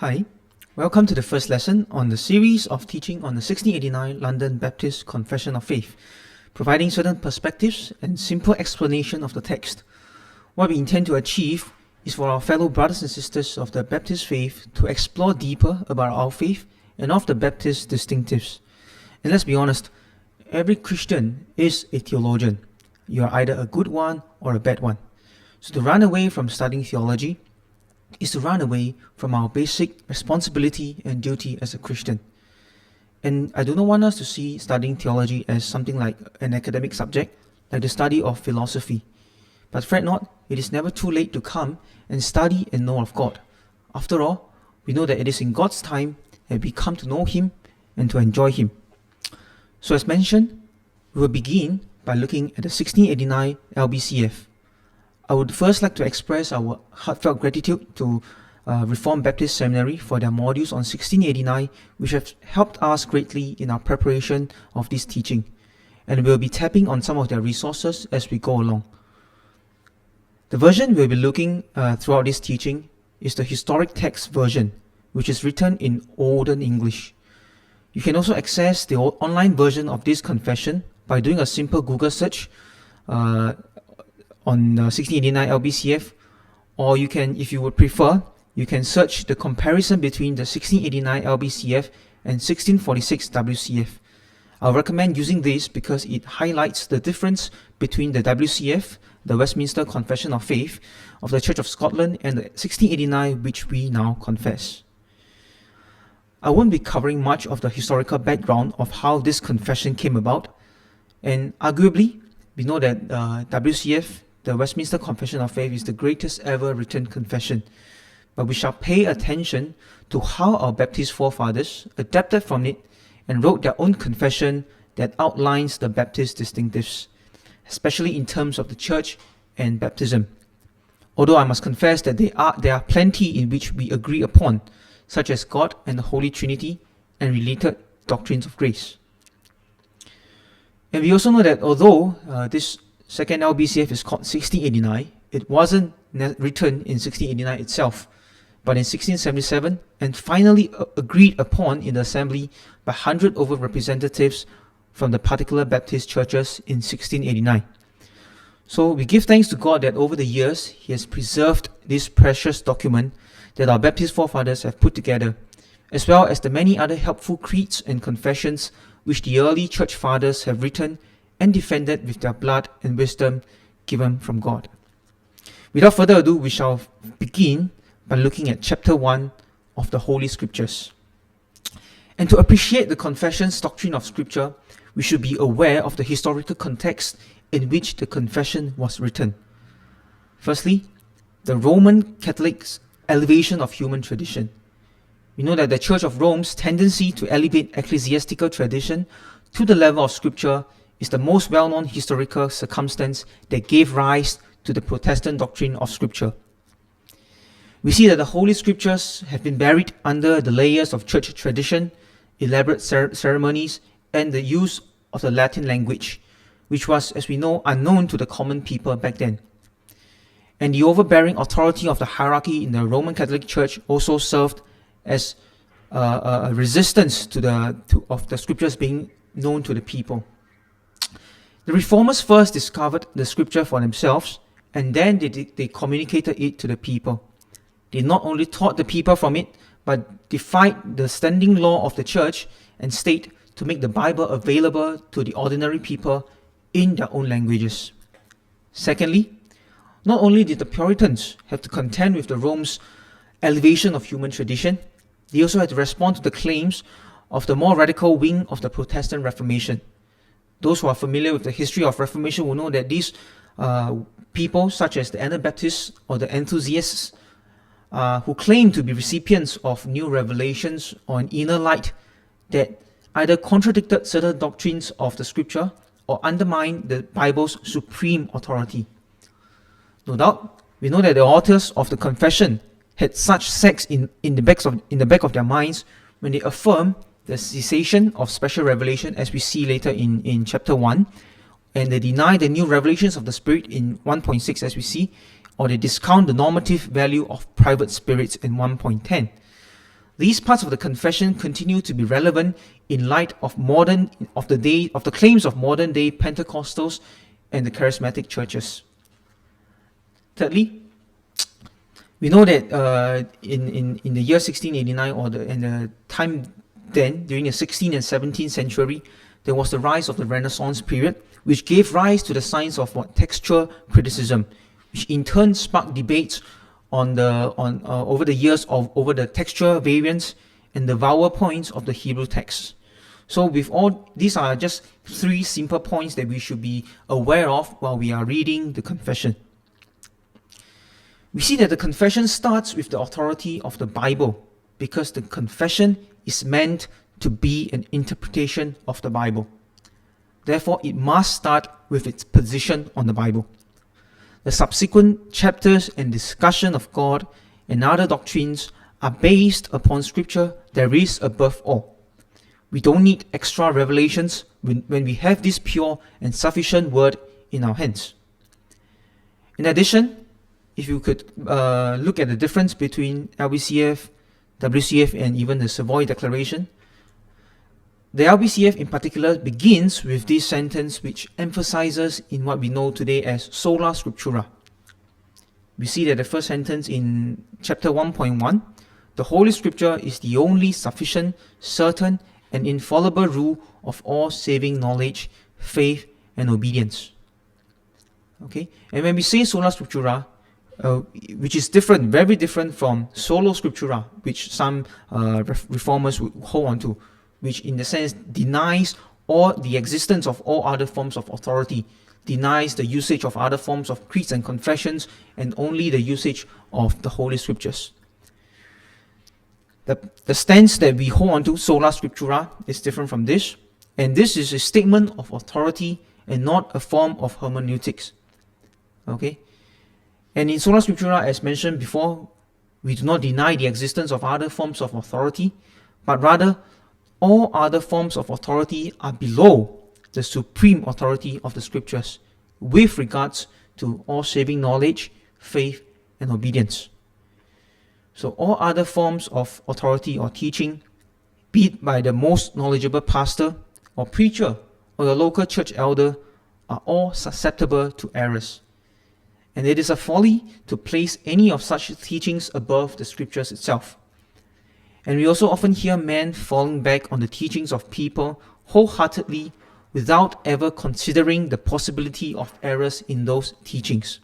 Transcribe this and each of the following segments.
Hi, welcome to the first lesson on the series of teaching on the 1689 London Baptist Confession of Faith, providing certain perspectives and simple explanation of the text. What we intend to achieve is for our fellow brothers and sisters of the Baptist faith to explore deeper about our faith and of the Baptist distinctives. And let's be honest, every Christian is a theologian. You are either a good one or a bad one. So to run away from studying theology is to run away from our basic responsibility and duty as a Christian. And I do not want us to see studying theology as something like an academic subject, like the study of philosophy. But fret not, it is never too late to come and study and know of God. After all, we know that it is in God's time that we come to know Him and to enjoy Him. So as mentioned, we will begin by looking at the 1689 LBCF. I would first like to express our heartfelt gratitude to Reformed Baptist Seminary for their modules on 1689, which have helped us greatly in our preparation of this teaching. And we'll be tapping on some of their resources as we go along. The version we'll be looking throughout this teaching is the historic text version, which is written in Olden English. You can also access the online version of this confession by doing a simple Google search on 1689 LBCF, or you can, if you would prefer, you can search the comparison between the 1689 LBCF and 1646 WCF. I'll recommend using this because it highlights the difference between the WCF, the Westminster Confession of Faith of the Church of Scotland, and the 1689 which we now confess. I won't be covering much of the historical background of how this confession came about, and arguably, we know that WCF, the Westminster Confession of Faith, is the greatest ever written confession. But we shall pay attention to how our Baptist forefathers adapted from it and wrote their own confession that outlines the Baptist distinctives, especially in terms of the church and baptism. Although I must confess that there are plenty in which we agree upon, such as God and the Holy Trinity and related doctrines of grace. And we also know that although this second LBCF is called 1689, it wasn't written in 1689 itself, but in 1677 and finally agreed upon in the assembly by 100 over representatives from the particular Baptist churches in 1689. So we give thanks to God that over the years He has preserved this precious document that our Baptist forefathers have put together, as well as the many other helpful creeds and confessions which the early church fathers have written and defended with their blood and wisdom given from God. Without further ado, we shall begin by looking at chapter 1 of the Holy Scriptures. And to appreciate the confession's doctrine of Scripture, we should be aware of the historical context in which the confession was written. Firstly, the Roman Catholics' elevation of human tradition. We know that the Church of Rome's tendency to elevate ecclesiastical tradition to the level of Scripture is the most well-known historical circumstance that gave rise to the Protestant doctrine of Scripture. We see that the Holy Scriptures have been buried under the layers of church tradition, elaborate ceremonies, and the use of the Latin language, which was, as we know, unknown to the common people back then. And the overbearing authority of the hierarchy in the Roman Catholic Church also served as a resistance of the Scriptures being known to the people. The Reformers first discovered the Scripture for themselves, and then they communicated it to the people. They not only taught the people from it, but defied the standing law of the church and state to make the Bible available to the ordinary people in their own languages. Secondly, not only did the Puritans have to contend with the Rome's elevation of human tradition, they also had to respond to the claims of the more radical wing of the Protestant Reformation. Those who are familiar with the history of Reformation will know that these people, such as the Anabaptists or the enthusiasts, who claim to be recipients of new revelations or an inner light that either contradicted certain doctrines of the Scripture or undermined the Bible's supreme authority. No doubt, we know that the authors of the confession had such sects in the back of their minds when they affirm the cessation of special revelation, as we see later in chapter 1, and they deny the new revelations of the Spirit in 1.6, as we see, or they discount the normative value of private spirits in 1.10. These parts of the confession continue to be relevant in light of the claims of modern day Pentecostals and the charismatic churches. Thirdly, we know that in the year 1689 in the time then, during the 16th and 17th century, there was the rise of the Renaissance period, which gave rise to the science of textual criticism, which in turn sparked debates over the years over the textual variants and the vowel points of the Hebrew text. So these are just three simple points that we should be aware of while we are reading the confession. We see that the confession starts with the authority of the Bible, because the confession is meant to be an interpretation of the Bible. Therefore, it must start with its position on the Bible. The subsequent chapters and discussion of God and other doctrines are based upon Scripture there is above all. We don't need extra revelations when we have this pure and sufficient word in our hands. In addition, if you could look at the difference between LBCF, WCF, and even the Savoy Declaration, the LBCF in particular begins with this sentence which emphasizes in what we know today as sola scriptura. We see that the first sentence in chapter 1.1, the Holy Scripture is the only sufficient, certain, and infallible rule of all saving knowledge, faith, and obedience. Okay, and when we say sola scriptura, which is different, very different from solo scriptura, which some reformers would hold on to, which in the sense denies all the existence of all other forms of authority, denies the usage of other forms of creeds and confessions, and only the usage of the Holy Scriptures. The stance that we hold on to, sola scriptura, is different from this, and this is a statement of authority and not a form of hermeneutics. Okay? And in sola scriptura, as mentioned before, we do not deny the existence of other forms of authority, but rather all other forms of authority are below the supreme authority of the Scriptures with regards to all saving knowledge, faith, and obedience. So all other forms of authority or teaching, be it by the most knowledgeable pastor or preacher or the local church elder, are all susceptible to errors. And it is a folly to place any of such teachings above the Scriptures itself. And we also often hear men falling back on the teachings of people wholeheartedly without ever considering the possibility of errors in those teachings.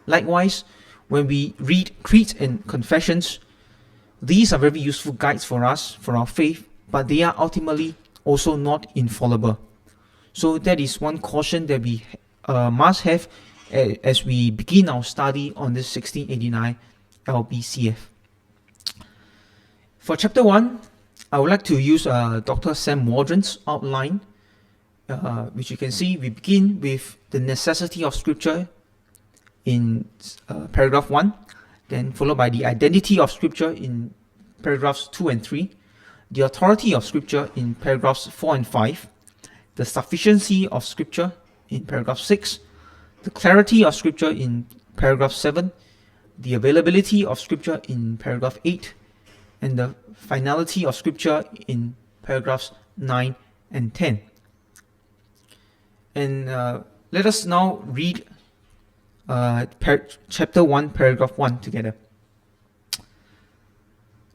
Likewise, when we read creeds and confessions, these are very useful guides for us, for our faith, but they are ultimately also not infallible. So that is one caution that we must have as we begin our study on this 1689 LBCF. For chapter 1, I would like to use Dr. Sam Waldron's outline, which you can see. We begin with the necessity of Scripture in paragraph 1, then followed by the identity of Scripture in paragraphs 2 and 3, the authority of Scripture in paragraphs 4 and 5, the sufficiency of Scripture in paragraph 6, the clarity of Scripture in paragraph 7, the availability of Scripture in paragraph 8, and the finality of Scripture in paragraphs 9 and 10. And let us now read chapter 1, paragraph 1 together.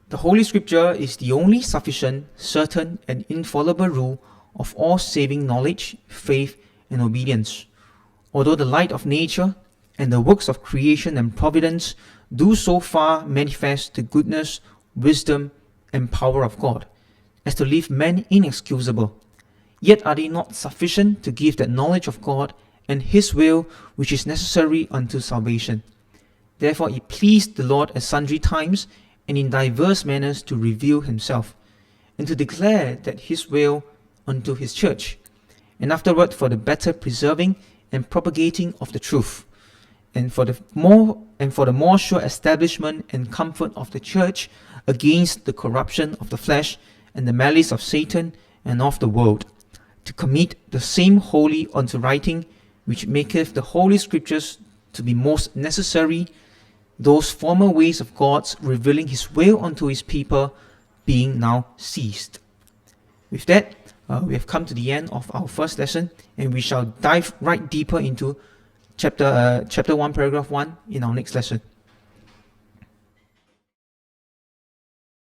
The Holy Scripture is the only sufficient, certain, and infallible rule of all saving knowledge, faith, and obedience. Although the light of nature and the works of creation and providence do so far manifest the goodness, wisdom, and power of God, as to leave men inexcusable, yet are they not sufficient to give that knowledge of God and His will which is necessary unto salvation. Therefore it pleased the Lord at sundry times and in diverse manners to reveal Himself, and to declare that His will unto His church, and afterward for the better preserving and propagating of the truth, and for the more sure establishment and comfort of the church against the corruption of the flesh and the malice of Satan and of the world, to commit the same wholly unto writing, which maketh the Holy Scriptures to be most necessary, those former ways of God's revealing his will unto his people being now ceased. With that, we have come to the end of our first lesson, and we shall dive right deeper into chapter 1, paragraph 1 in our next lesson.